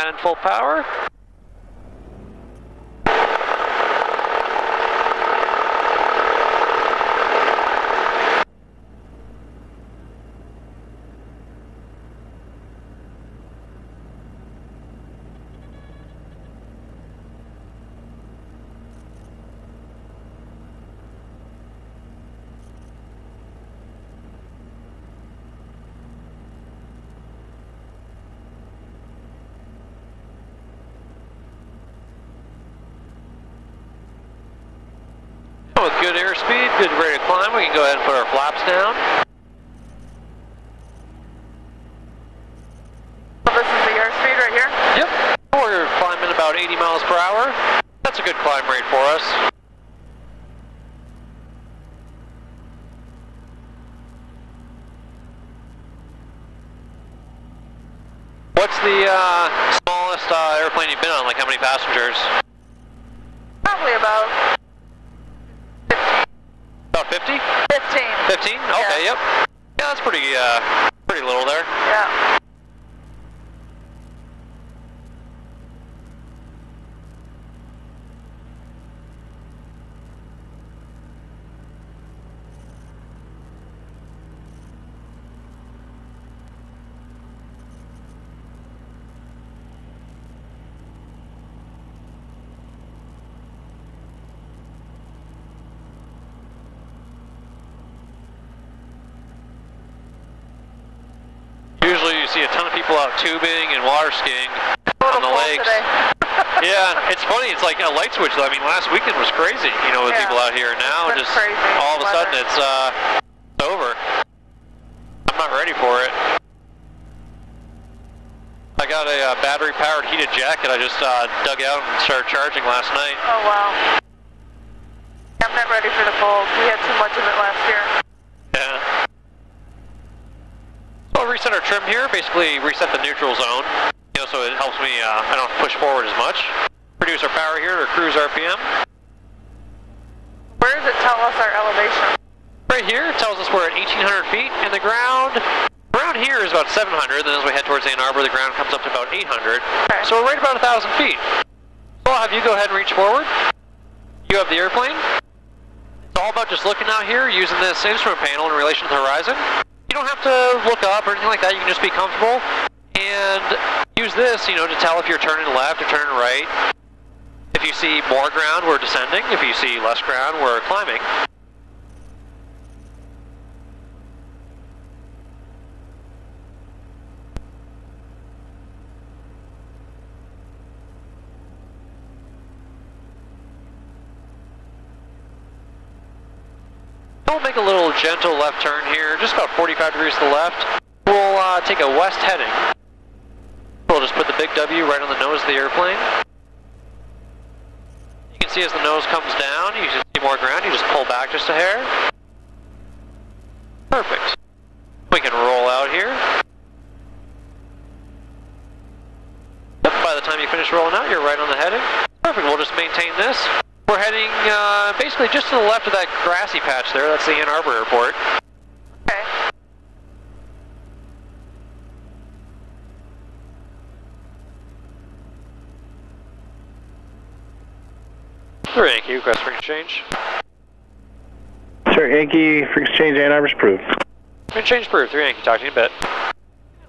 and full power. With good airspeed, good rate of climb, we can go ahead and put our flaps down. So this is the airspeed right here? Yep. We're climbing about 80 miles per hour. That's a good climb rate for us. What's the smallest airplane you've been on? Like how many passengers? Probably about 50? 15. 15? Okay, yeah. yep. Yeah, that's pretty little there. Yeah. Usually you see a ton of people out tubing and water skiing on the lakes. Yeah, it's funny, it's like a light switch though. I mean, last weekend was crazy, you know, with people out here. Now just crazy. all of a sudden it's over. I'm not ready for it. I got a battery powered heated jacket I just dug out and started charging last night. Oh wow. I'm not ready for the cold. We had too much of it last year. Yeah. So I'll reset our trim here, basically reset the neutral zone, you know, so it helps me, I don't push forward as much. Reduce our power here to cruise RPM. Where does it tell us our elevation? Right here, it tells us we're at 1,800 feet, and the ground around here is about 700, then as we head towards Ann Arbor, the ground comes up to about 800. Okay. So we're right about 1,000 feet. So I'll have you go ahead and reach forward. You have the airplane. It's all about just looking out here, using this instrument panel in relation to the horizon. You don't have to look up or anything like that, you can just be comfortable and use this, you know, to tell if you're turning left or turning right. If you see more ground, we're descending. If you see less ground, we're climbing. We'll make a little gentle left turn here, just about 45 degrees to the left. We'll take a west heading. We'll just put the big W right on the nose of the airplane. You can see as the nose comes down, you just see more ground, you just pull back just a hair. Perfect. We can roll out here. Yep, by the time you finish rolling out, you're right on the heading. Perfect, we'll just maintain this. We're heading basically just to the left of that grassy patch there. That's the Ann Arbor Airport. Okay. Thank you. Request for exchange. Sir, Yankee, for exchange, Ann Arbor's approved. Exchange approved. 3 Yankee. Talk to you in a bit.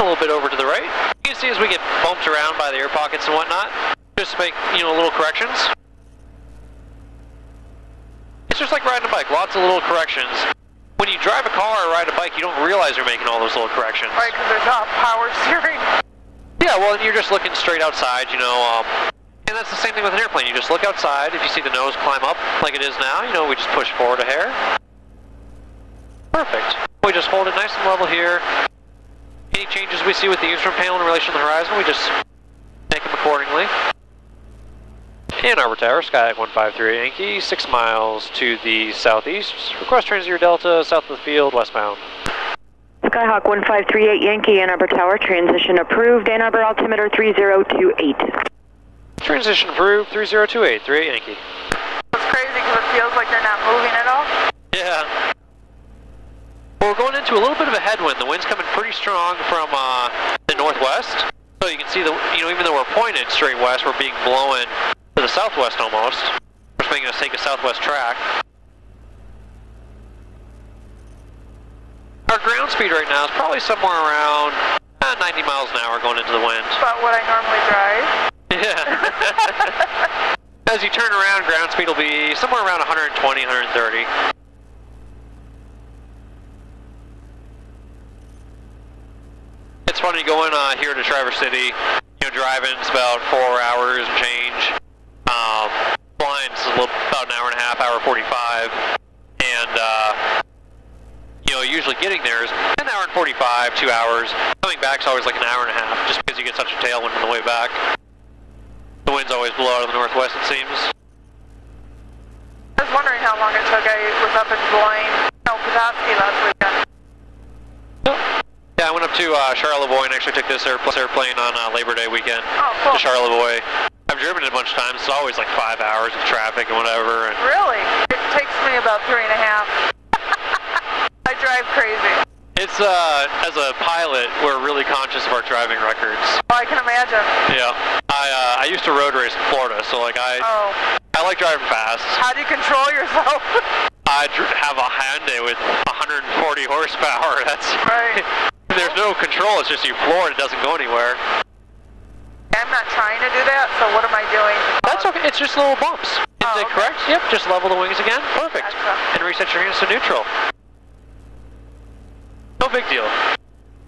A little bit over to the right. You can see as we get bumped around by the air pockets and whatnot, just make, you know, little corrections. It's just like riding a bike, lots of little corrections. When you drive a car or ride a bike, you don't realize you're making all those little corrections. Right, because there's not power steering. Yeah, well, you're just looking straight outside, you know, and that's the same thing with an airplane. You just look outside. If you see the nose climb up like it is now, you know, we just push forward a hair. Perfect. We just hold it nice and level here. Any changes we see with the instrument panel in relation to the horizon, we just make them accordingly. Ann Arbor Tower, Skyhawk 153 Yankee, 6 miles to the southeast. Request Transit Delta, south of the field, westbound. Skyhawk 1538 Yankee, Ann Arbor Tower, transition approved, Ann Arbor altimeter 3028. Transition approved, 3028, 38 Yankee. It's crazy because it feels like they're not moving at all. Yeah. Well, we're going into a little bit of a headwind. The wind's coming pretty strong from the northwest. So you can see even though we're pointed straight west, we're being blown to the southwest almost. We're making us take a southwest track. Our ground speed right now is probably somewhere around 90 miles an hour going into the wind. About what I normally drive. Yeah. As you turn around, ground speed will be somewhere around 120, 130. It's funny going here to Traverse City, driving is about 4 hours and change. Flying's about an hour and a half, hour 45. And, usually getting there is an hour and 45, 2 hours. Coming back's always like an hour and a half, just because you get such a tailwind on the way back. The winds always blow out of the northwest, it seems. I was wondering how long it took. I was up in Petoskey last weekend. Yeah, I went up to Charlevoix and actually took this airplane on Labor Day weekend. Oh, cool. To Charlevoix. I've driven it a bunch of times. It's always like 5 hours of traffic and whatever. And really? It takes me about 3.5. I drive crazy. It's, as a pilot, we're really conscious of our driving records. Oh, I can imagine. Yeah. I used to road race in Florida, so like I like driving fast. How do you control yourself? I have a Hyundai with 140 horsepower. That's right. There's no control, it's just you floor it, it doesn't go anywhere. I'm not trying to do that, so what am I doing? That's okay, it's just little bumps. Is it okay. correct? Yep, just level the wings again. Perfect. Gotcha. And reset your hands to neutral. No big deal.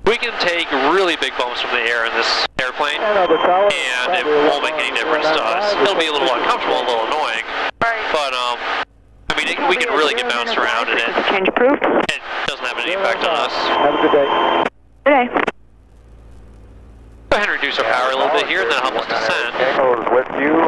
We can take really big bumps from the air in this airplane, and it won't make any difference to us. It'll be a little uncomfortable, a little annoying, right. but I mean, we can really get bounced around in it. Change approved. It doesn't have any impact on us. Have a good day. Okay. Go ahead and reduce our power a little bit here, and then help us descend. Tango is with you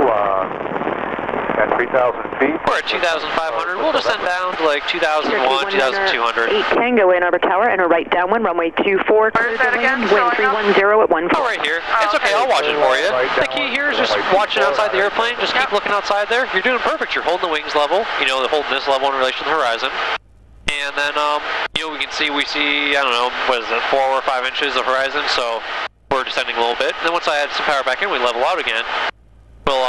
at 3,000 feet. We're at 2,500. We'll descend down to like 2,001, 2,200. 8 Tango Ann Arbor Tower, enter right downwind, runway 24. Where's that again? Wind 310 at 14. Oh, right here. It's okay, I'll watch it for you. The key here is just watching outside the airplane. Just keep looking outside there. You're doing perfect. You're holding the wings level. Holding this level in relation to the horizon. And then, we see, I don't know, what is it, 4 or 5 inches of horizon, so we're descending a little bit. And then once I add some power back in, we level out again. We'll,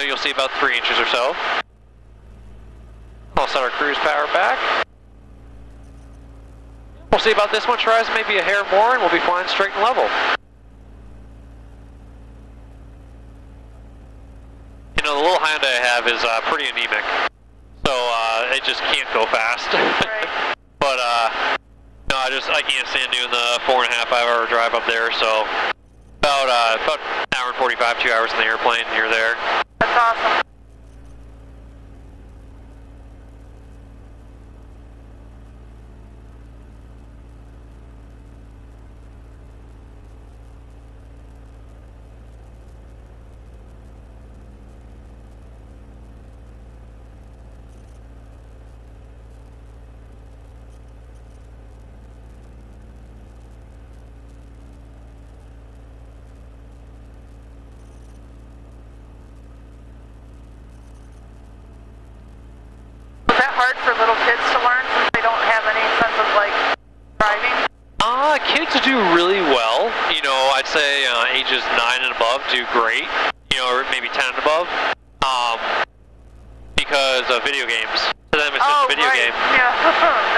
you'll see about 3 inches or so. I'll set our cruise power back. We'll see about this much horizon, maybe a hair more, and we'll be flying straight and level. The little Hyundai I have is pretty anemic, so it just can't go fast. Right. But no, I can't stand doing the 4.5, 5 hour drive up there. So about an hour and 45, 2 hours in the airplane, and you're there. That's awesome. Hard for little kids to learn since they don't have any sense of driving? Kids do really well. I'd say ages 9 and above do great. Or maybe 10 and above. Because of video games. To them, it's just a video game. Yeah,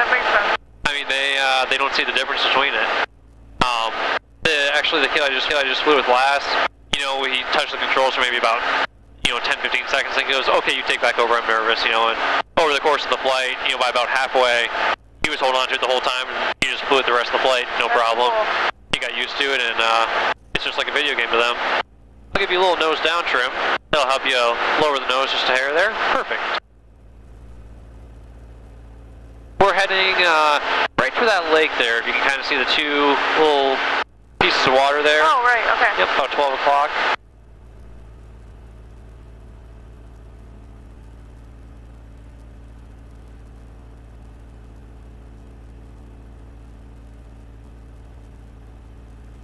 that makes sense. I mean, they don't see the difference between it. Actually, the kid I just flew with last, he touched the controls for maybe about 10-15 seconds, and he goes, okay, you take back over, I'm nervous, and over the course of the flight, by about halfway, he was holding on to it the whole time, and he just flew it the rest of the flight, no problem. Cool. He got used to it, and it's just like a video game to them. I'll give you a little nose down trim. That'll help you lower the nose just a hair there. Perfect. We're heading right for that lake there. If you can kind of see the 2 little pieces of water there. Oh, right, okay. Yep, about 12 o'clock.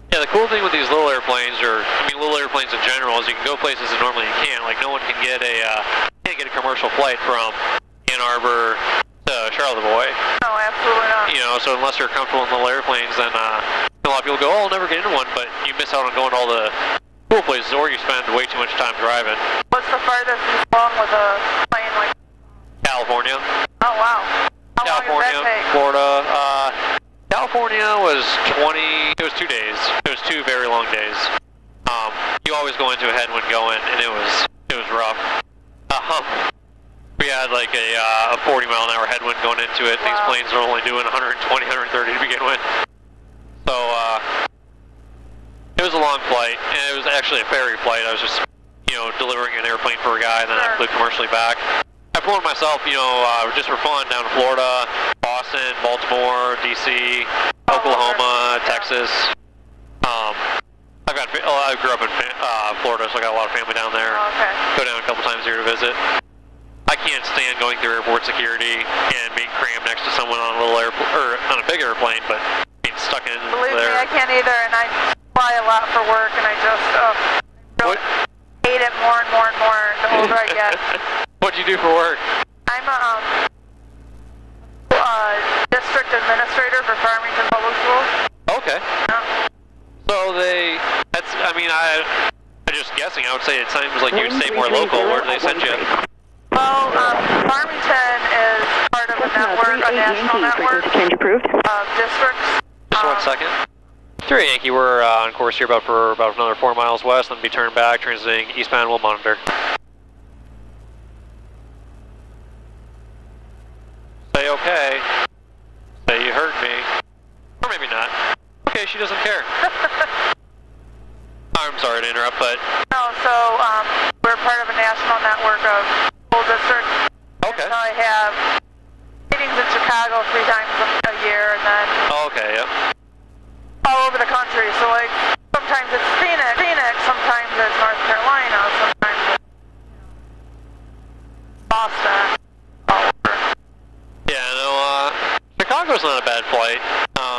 Yeah, the cool thing with these little airplanes, little airplanes in general, is you can go places that normally you can't. Like, no one can get a commercial flight from Ann Arbor to Charlevoix. No, absolutely not. So unless you're comfortable in little airplanes, then A lot of people go, oh, I'll never get into one, but you miss out on going to all the cool places, or you spend way too much time driving. What's the farthest you've flown with a plane like? California. Oh, wow. How California, long did that take? Florida. California was 20, it was 2 days. It was 2 very long days. You always go into a headwind going, and it was rough. We had like a 40-mile-an-hour headwind going into it. Wow. These planes are only doing 120, 130 to begin with. So, it was a long flight, and it was actually a ferry flight. I was just, delivering an airplane for a guy, and then I flew commercially back. I've flown myself, just for fun, down to Florida, Boston, Baltimore, DC, Oklahoma, Texas. I grew up in Florida, so I got a lot of family down there. Oh, okay. Go down a couple times a year to visit. I can't stand going through airport security and being crammed next to someone on a little airplane, or on a big airplane, but being stuck in Believe there. me, I can't either, and I fly a lot for work, and I just really hate it more and more and more the older I get. What do you do for work? I'm a district administrator for Farmington Public Schools. Okay. Yeah. So I'm just guessing, I would say it seems like you'd stay more local. Where do they send you? Well, Farmington is part of a network, a national network Change approved. of districts. Just 1 second. 3 Yankee, we're on course here for about another 4 miles west, then be turned back, transiting eastbound, we'll monitor. Say okay. Say you heard me. Or maybe not. Okay, she doesn't care. I'm sorry to interrupt, but... No, so we're part of a national network of school districts. Okay. So I have meetings in Chicago 3 times a year, and then Okay, yeah. all over the country. So like sometimes it's Phoenix, sometimes it's North Carolina, sometimes it's Boston. All over. Yeah, no, Chicago's not a bad flight.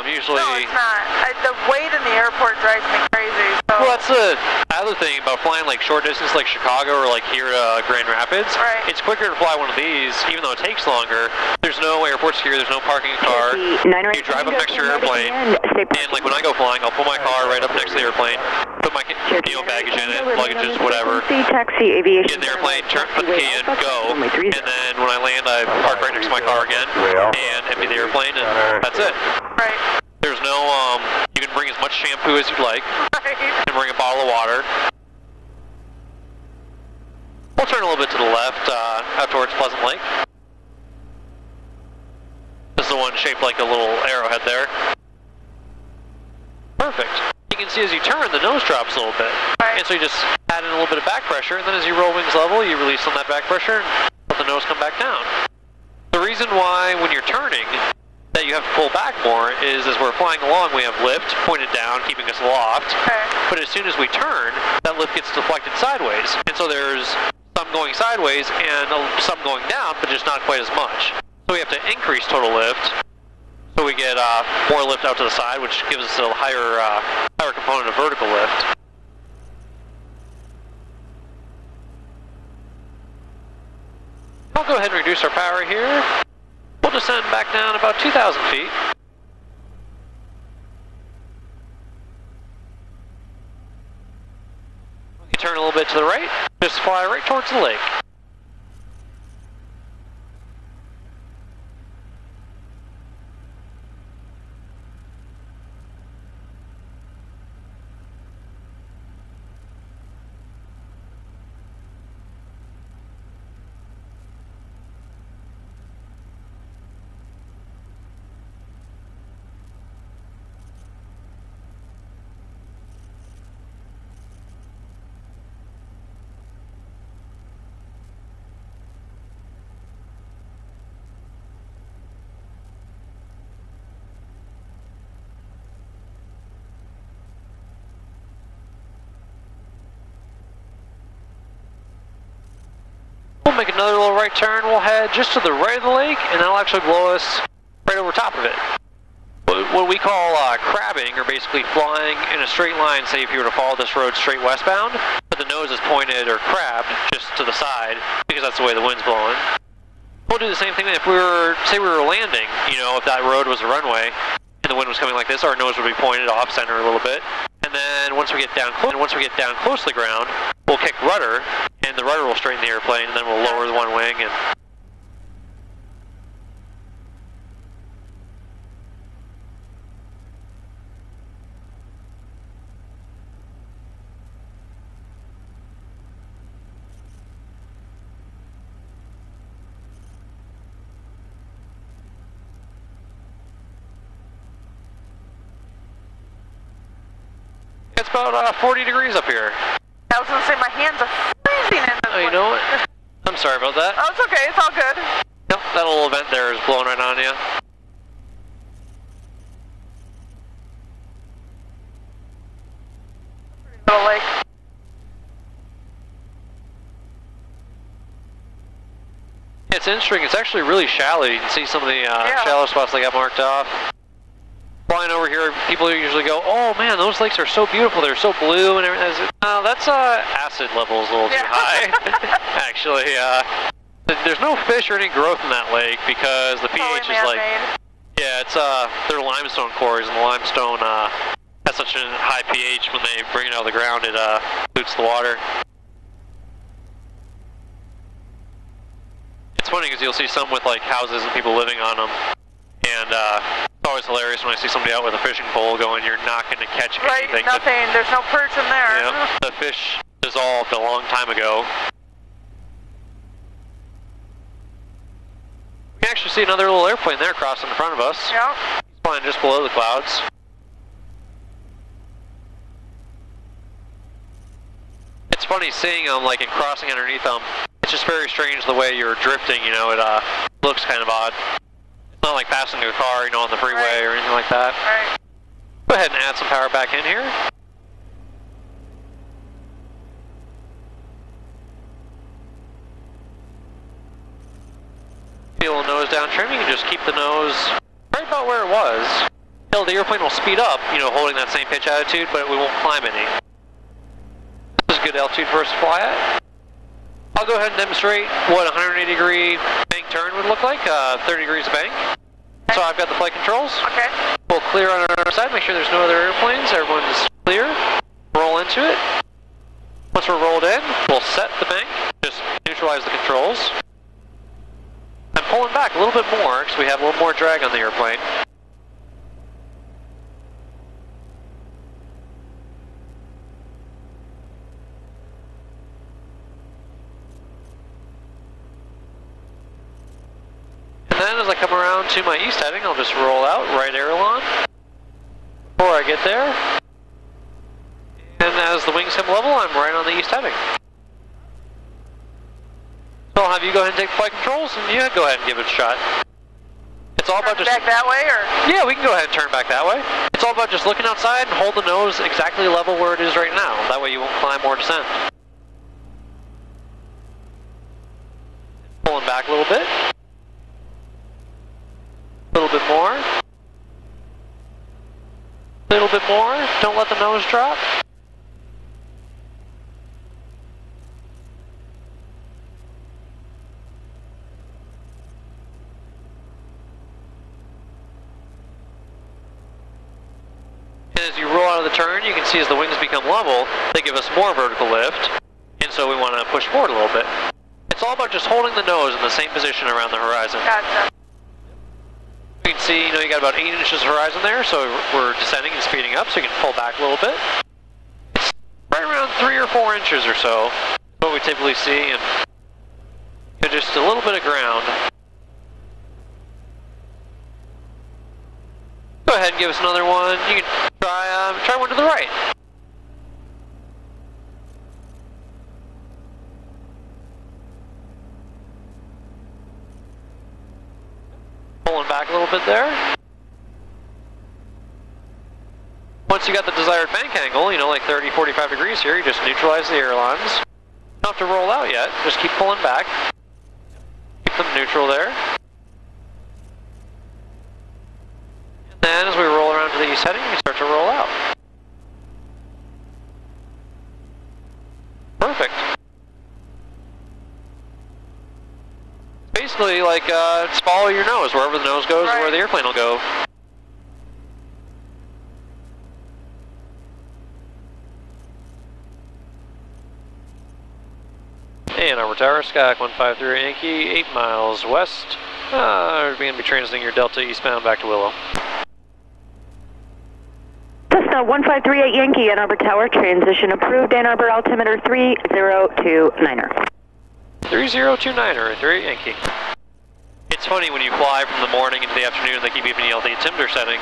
Usually... No, it's not. The wait in the airport drives me crazy. So. Well, that's the other thing about flying like short distance like Chicago or like here to Grand Rapids. Right. It's quicker to fly one of these, even though it takes longer. There's no airport security, there's no parking a car. You drive up next to your airplane, and like when I go flying, I'll pull my car right up next to the airplane, put my baggage in it, luggages, whatever. Taxi aviation. Get in the airplane, put the key in, go, and then when I land, I park right next to my car again, and empty the airplane, and that's it. Right. There's no, you can bring as much shampoo as you'd like, Right. and bring a bottle of water. We'll turn a little bit to the left, out towards Pleasant Lake. This is the one shaped like a little arrowhead there. Perfect. You can see as you turn, the nose drops a little bit. Right. And so you just add in a little bit of back pressure, and then as you roll wings level, you release on that back pressure and let the nose come back down. The reason why, when you're turning, that you have to pull back more is as we're flying along, we have lift pointed down, keeping us aloft. Okay. But as soon as we turn, that lift gets deflected sideways. And so there's some going sideways and some going down, but just not quite as much. So we have to increase total lift. So we get more lift out to the side, which gives us a higher component of vertical lift. I'll go ahead and reduce our power here. We'll descend back down about 2,000 feet. We can turn a little bit to the right, just fly right towards the lake. We'll make another little right turn. We'll head just to the right of the lake, and that'll actually blow us right over top of it. What we call crabbing, or basically flying in a straight line, say if you were to follow this road straight westbound, but the nose is pointed or crabbed just to the side, because that's the way the wind's blowing. We'll do the same thing if we were, say we were landing, if that road was a runway, and the wind was coming like this, our nose would be pointed off center a little bit. And then once we get down close to the ground, we'll kick rudder, and the rudder will straighten the airplane, and then we'll lower the one wing. And it's about 40 degrees up here. I was going to say my hands are freezing in this Oh, you know what? I'm sorry about that. Oh, it's okay. It's all good. Yep, that little vent there is blowing right on you. Little lake. It's interesting. It's actually really shallow. You can see some of the shallow spots that got marked off. Flying over here, people usually go, "Oh man, those lakes are so beautiful. They're so blue and everything." No, that's acid levels a little too high. Actually, there's no fish or any growth in that lake because the pH is like, yeah, it's they're limestone quarries, and the limestone has such a high pH. When they bring it out of the ground, it pollutes the water. It's funny because you'll see some with like houses and people living on them, and it's always hilarious when I see somebody out with a fishing pole going, "You're not going to catch anything." Nothing. There's no perch in there. Yeah, the fish dissolved a long time ago. We can actually see another little airplane there crossing in front of us. Yep. He's flying just below the clouds. It's funny seeing them like and crossing underneath them. It's just very strange the way you're drifting, you know, it looks kind of odd. It's not like passing a car, you know, on the freeway or anything like that. Right. Go ahead and add some power back in here. Feel the nose down trim, you can just keep the nose right about where it was. Until the airplane will speed up, you know, holding that same pitch attitude, but we won't climb any. This is good altitude for us to fly at. I'll go ahead and demonstrate what a 180-degree bank turn would look like, 30 degrees of bank. So I've got the flight controls. Okay. We'll clear on our side, make sure there's no other airplanes, everyone's clear. Roll into it. Once we're rolled in, we'll set the bank, just neutralize the controls. I'm pulling back a little bit more because we have a little more drag on the airplane. And then as I come around to my east heading, I'll just roll out, right aileron, before I get there. And as the wings come level, I'm right on the east heading. So I'll have you go ahead and take the flight controls, and you go ahead and give it a shot. It's all about just... back that way, or? Yeah, we can go ahead and turn back that way. It's all about just looking outside and hold the nose exactly level where it is right now. That way you won't climb or descend. Pulling back a little bit. A little bit more. A little bit more. Don't let the nose drop. And as you roll out of the turn, you can see as the wings become level, they give us more vertical lift. And so we want to push forward a little bit. It's all about just holding the nose in the same position around the horizon. Gotcha. You can see, you know, you got about 8 inches of horizon there, so we're descending and speeding up, so you can pull back a little bit. It's right around 3 or 4 inches or so, what we typically see, and just a little bit of ground. Go ahead and give us another one. You can try one to the right. Pulling back a little bit there. Once you got the desired bank angle, you know, like 30, 45 degrees here, you just neutralize the ailerons. You don't have to roll out yet, just keep pulling back. Keep them neutral there. And then as we roll around to the east heading, we start to roll out. Perfect. Basically, like, just follow your nose. Wherever the nose goes is where the airplane will go. Ann Arbor Tower, Skyhawk 153 Yankee, 8 miles west. We're going to be transiting your Delta eastbound back to Willow. Cessna 1538 Yankee, Ann Arbor Tower, transition approved, Ann Arbor altimeter 3029er. 3029er, 3 Yankee. It's funny when you fly from the morning into the afternoon, they keep giving you the altimeter setting.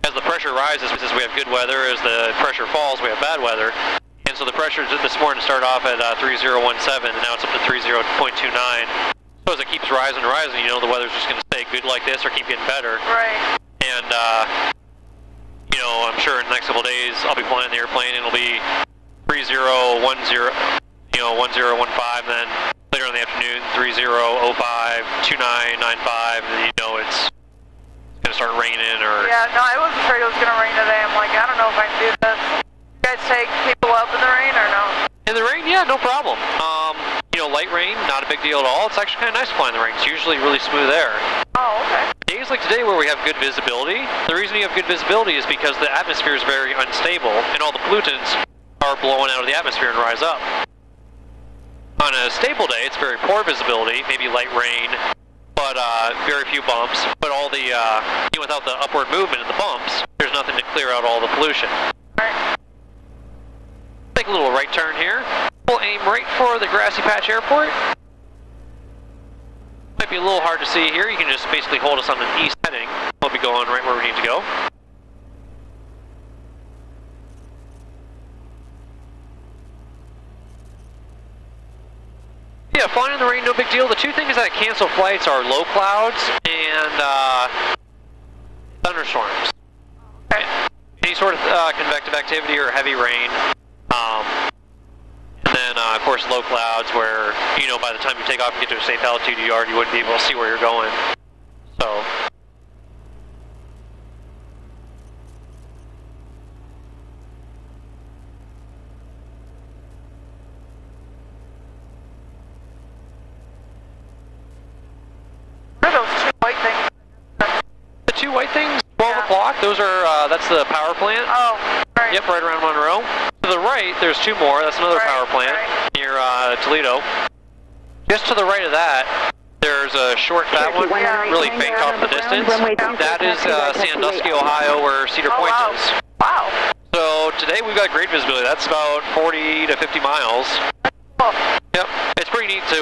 As the pressure rises, as we have good weather, as the pressure falls, we have bad weather. And so the pressure this morning started off at 3017, and now it's up to 30.29. So as it keeps rising and rising, you know the weather's just going to stay good like this or keep getting better. Right. And, you know, I'm sure in the next couple of days I'll be flying the airplane and it'll be 3010, 1015, then later in the afternoon 3005, 2995, and you know it's going to start raining or... Yeah, no, I was afraid it was going to rain today. I'm like, I don't know if I can do this. You guys take people up in the rain or no? In the rain, yeah, no problem. You know, light rain, not a big deal at all. It's actually kind of nice to fly in the rain. It's usually really smooth air. Oh, okay. Days like today where we have good visibility, the reason you have good visibility is because the atmosphere is very unstable and all the pollutants are blowing out of the atmosphere and rise up. On a stable day, it's very poor visibility, maybe light rain, but very few bumps. But all the, without the upward movement in the bumps, there's nothing to clear out all the pollution. Alright. Take a little right turn here. We'll aim right for the Grassy Patch Airport. Might be a little hard to see here. You can just basically hold us on the east heading. We'll be going right where we need to go. Yeah, flying in the rain, no big deal. The two things that cancel flights are low clouds and thunderstorms. Okay. Any sort of convective activity or heavy rain. And then, of course, low clouds where, you know, by the time you take off and get to a safe altitude, you wouldn't be able to see where you're going. So... What are those two white things? The two white things, 12 o'clock, those are, that's the power plant. Oh, right. Yep, right around Monroe. To the right, there's two more. That's another power plant near Toledo. Just to the right of that, there's a short fat one, really faint off in the distance. That is Sandusky, Ohio, where Cedar Point is. Wow. So today we've got great visibility. That's about 40 to 50 miles. Cool. Yep, it's pretty neat to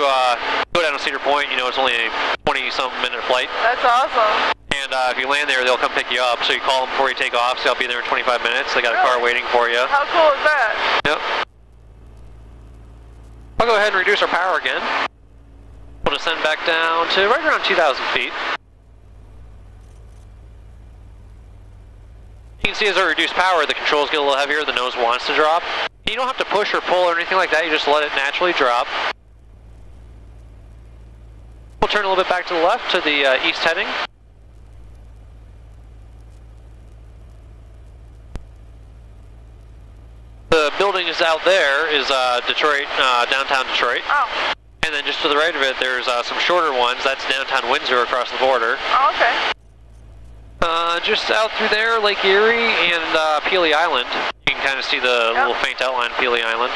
go down to Cedar Point. You know, it's only a 20-something minute flight. That's awesome. And if you land there, they'll come pick you up. So you call them before you take off, so I'll be there in 25 minutes. They got a car waiting for you. How cool is that? Yep. I'll go ahead and reduce our power again. We'll descend back down to right around 2,000 feet. You can see as I reduce power, the controls get a little heavier, the nose wants to drop. You don't have to push or pull or anything like that, you just let it naturally drop. We'll turn a little bit back to the left to the east heading. The building is out there is Detroit, downtown Detroit. Oh. And then just to the right of it, there's some shorter ones. That's downtown Windsor across the border. Oh, okay. Just out through there, Lake Erie and Peely Island. You can kind of see the little faint outline of Peely Island.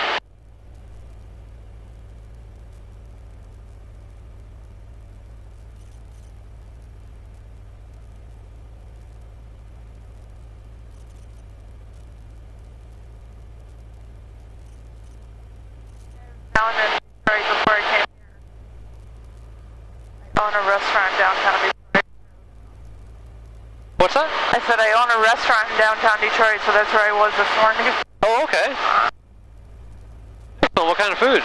Down in Detroit before I came here. I own a restaurant downtown Detroit. What's that? I said I own a restaurant in downtown Detroit, so that's where I was this morning. Oh, okay. Excellent. What kind of food?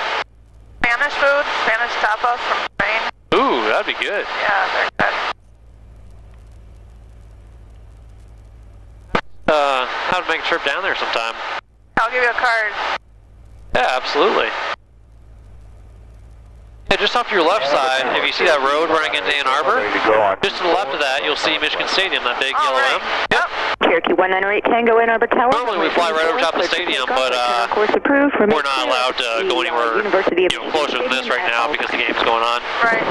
Spanish food, Spanish tapas from Spain. Ooh, that'd be good. Yeah, they're good. How to make a trip down there sometime. I'll give you a card. Yeah, absolutely. Yeah, just off your left side, if you see that road running into Ann Arbor, just to the left of that, you'll see Michigan Stadium, that big yellow M. Yep. Cherokee 198 Tango, Ann Arbor Tower. Normally we fly right over top of the stadium, but we're not allowed to go anywhere closer than this right now because the game's going on. Right.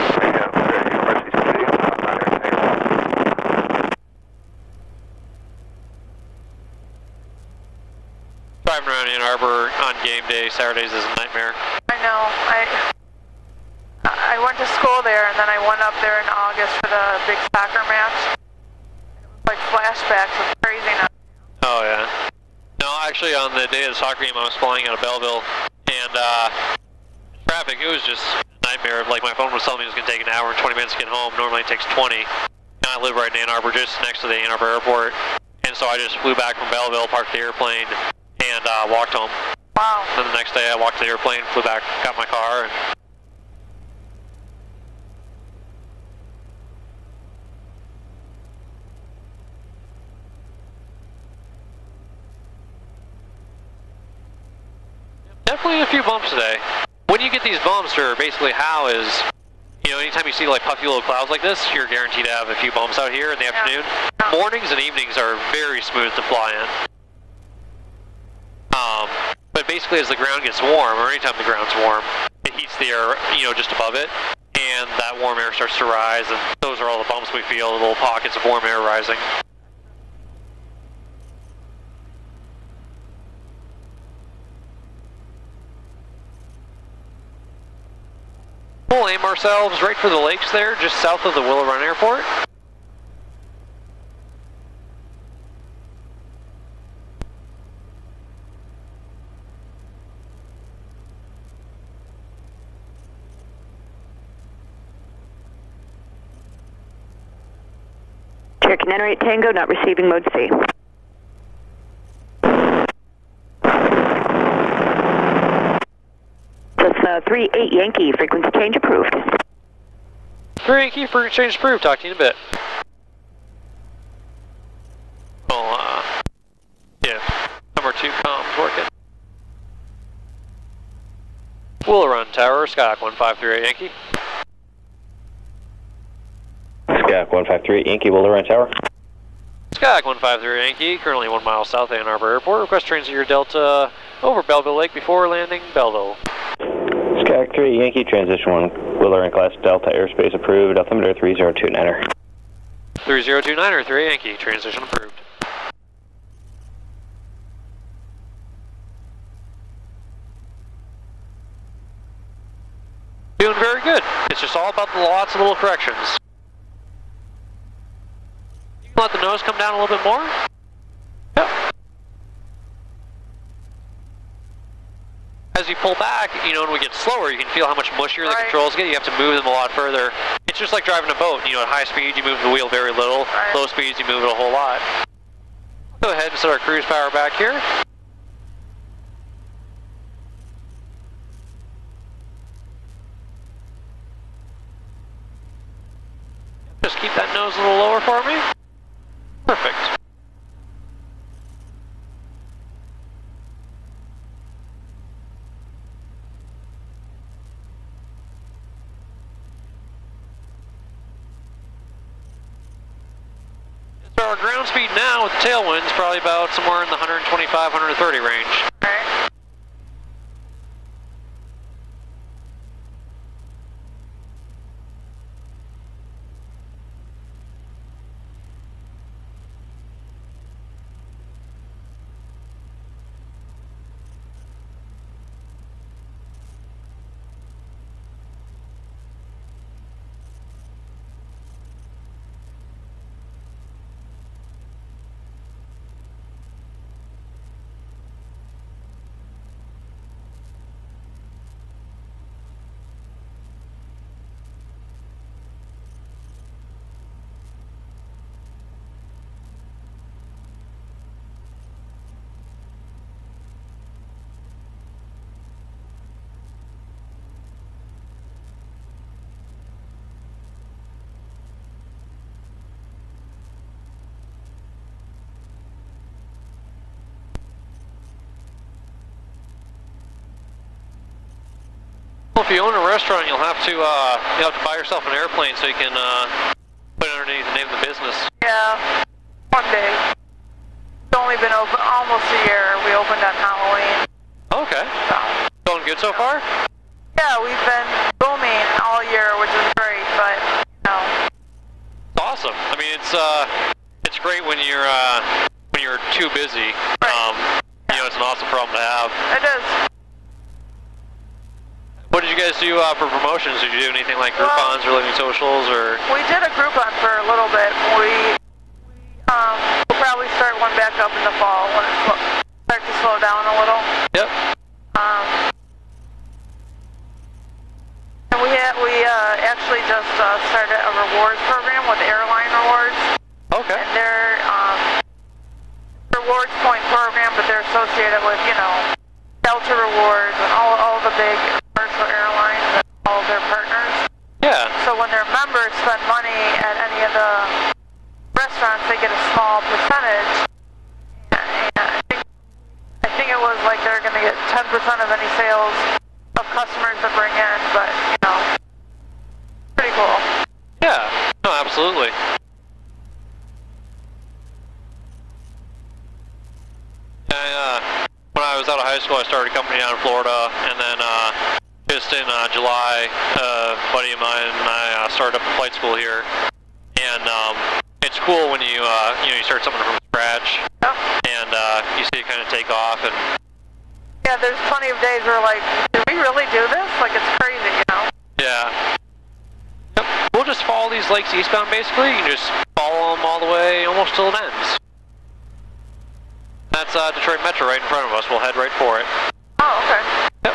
Driving around Ann Arbor on game day Saturdays is a nightmare. I know. I went to school there, and then I went up there in August for the big soccer match. It was like flashbacks of craziness. Oh, yeah. No, actually, on the day of the soccer game, I was flying out of Belleville, and traffic, it was just a nightmare. Like, my phone was telling me it was going to take an hour and 20 minutes to get home. Normally it takes 20. And I live right in Ann Arbor, just next to the Ann Arbor airport. And so I just flew back from Belleville, parked the airplane, and walked home. Wow. Then the next day I walked to the airplane, flew back, got my car, and definitely a few bumps today. When you get these bumps, or basically how is, you know, anytime you see like puffy little clouds like this, you're guaranteed to have a few bumps out here in the afternoon. Mornings and evenings are very smooth to fly in. But basically as the ground gets warm, or anytime the ground's warm, it heats the air, you know, just above it, and that warm air starts to rise, and those are all the bumps we feel, the little pockets of warm air rising. We'll aim ourselves right for the lakes there, just south of the Willow Run Airport. Cherokee 98 Tango, not receiving mode C. That's 38 Yankee, frequency change approved. 3 Yankee, frequency change approved, talk to you in a bit. Well, yeah, number 2 comms working. Willow Run Tower, Skyhawk 1538 Yankee. Skyhawk 1538 Yankee, Willow Run Tower. Skyhawk 1538 Yankee, currently 1 mile south of Ann Arbor Airport. Request transit your Delta over Belleville Lake before landing Belleville. Skyhawk 3 Yankee, transition 1, Willow Run Class Delta, airspace approved, altimeter 3029er. 3029er, 3 Yankee, transition approved. Doing very good. It's just all about the lots of little corrections. You can let the nose come down a little bit more. Yep. As you pull back, you know, when we get slower, you can feel how much mushier the controls get. You have to move them a lot further. It's just like driving a boat. You know, at high speed, you move the wheel very little. Low speeds, you move it a whole lot. Go ahead and set our cruise power back here. Just keep that nose a little lower for me. Perfect. So our ground speed now with the tailwinds probably about somewhere in the 125, 130 range. If you own a restaurant, you'll have to buy yourself an airplane so you can put it underneath the name of the business. Yeah, one day. It's only been open almost a year. We opened on Halloween. Okay. So. Going good so far? Yeah, we've been booming all year, which is great, but, you know. It's awesome. I mean, it's great when you're too busy. You know, it's an awesome problem to have. It is. What did you you guys do for promotions? Did you do anything like Groupons or Living Socials or? We did a Groupon for a little bit. We'll probably start one back up in the fall when it starts to slow down a little. Yep. And we actually just started a rewards program with airline rewards. Okay. And they're rewards point program, but they're associated with, you know, Delta Rewards and all the big commercial airlines and all of their partners. Yeah. So when their members spend money at any of the restaurants, they get a small percentage. And I think it was like they're going to get 10% of any sales of customers that bring in, but, you know, pretty cool. Yeah. No, absolutely. When I was out of high school, I started a company down in Florida, and then just in July, a buddy of mine and I started up a flight school here, and it's cool when you you start something from scratch, Yep. and you see it kind of take off, and Yeah, there's plenty of days where like, did we really do this? Like, it's crazy, you know? yeah. Yep. We'll just follow these lakes eastbound, basically. You can just follow them all the way almost till it ends. That's Detroit Metro right in front of us. We'll head right for it. Oh, okay. Yep.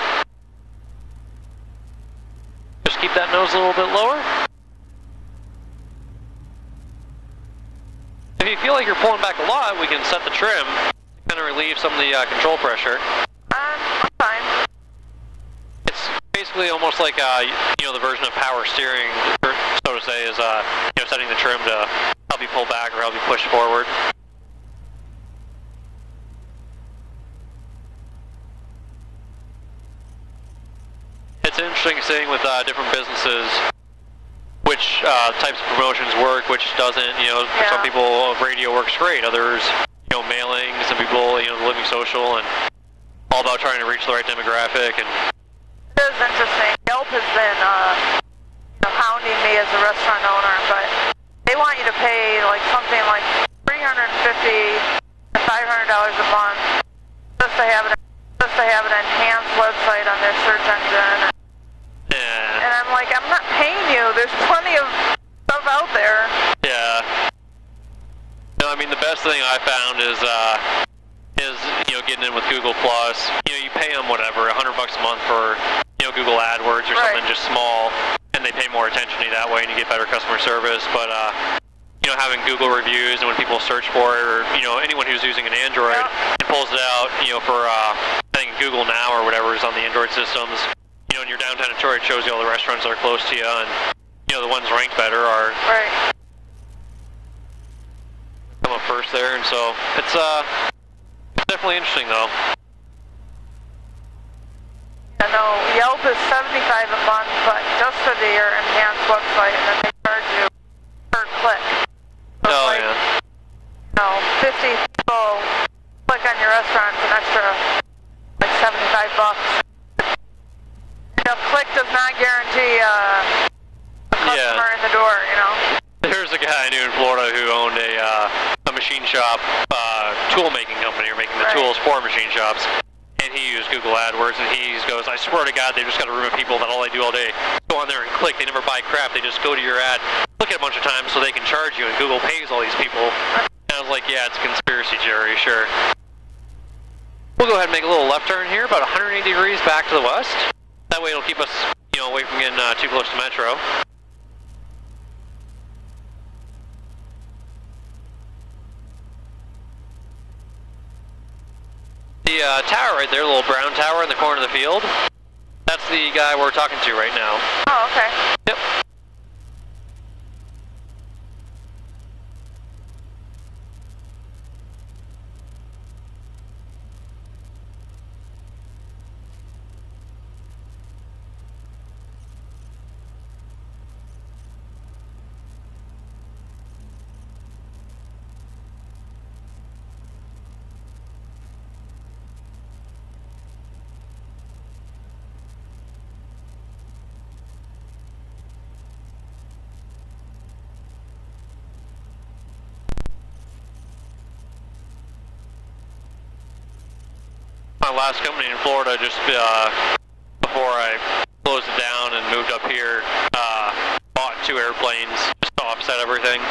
Just keep that nose a little bit lower. If you feel like you're pulling back a lot, we can set the trim to kind of relieve some of the control pressure. I'm fine. It's basically almost like the version of power steering, so to say, is setting the trim to help you pull back or help you push forward. It's interesting seeing with different businesses which types of promotions work, which doesn't. For some people radio works great, others mailings, some people the Living Social, and all about trying to reach the right demographic. And It is interesting. Yelp has been hounding me as a restaurant owner, but they want you to pay like something like $350 to $500 a month just to have an enhanced website on their search engine. yeah. And I'm like, I'm not paying you. There's plenty of stuff out there. Yeah. No, I mean the best thing I found is getting in with Google Plus. You pay them whatever, $100 a month for Google AdWords or something just small, and they pay more attention to you that way, and you get better customer service. But having Google reviews, and when people search for it, or anyone who's using an Android, it pulls it out. For I think Google Now or whatever is on the Android systems. In your downtown Detroit, it shows you all the restaurants that are close to you, and the ones ranked better are come up first there, and so it's definitely interesting though. I know Yelp is $75 a month, but just for their enhanced website, and then they charge you per click. So Oh, like, yeah. 50 people click on your restaurant, it's an extra like $75. A click does not guarantee a customer in the door, There's a guy I knew in Florida who owned a machine shop, tool making company, or making the tools for machine shops, and he used Google AdWords, and he goes, I swear to God, they just got a room of people that all they do all day go on there and click. They never buy crap. They just go to your ad, click it a bunch of times so they can charge you, and Google pays all these people. And I was like, yeah, it's a conspiracy, Jerry, sure. We'll go ahead and make a little left turn here, about 180 degrees back to the west. That way it'll keep us, away from getting too close to Metro. The tower right there, the little brown tower in the corner of the field, that's the guy we're talking to right now. Oh, okay. Yep. My last company in Florida, just before I closed it lanes just to offset everything.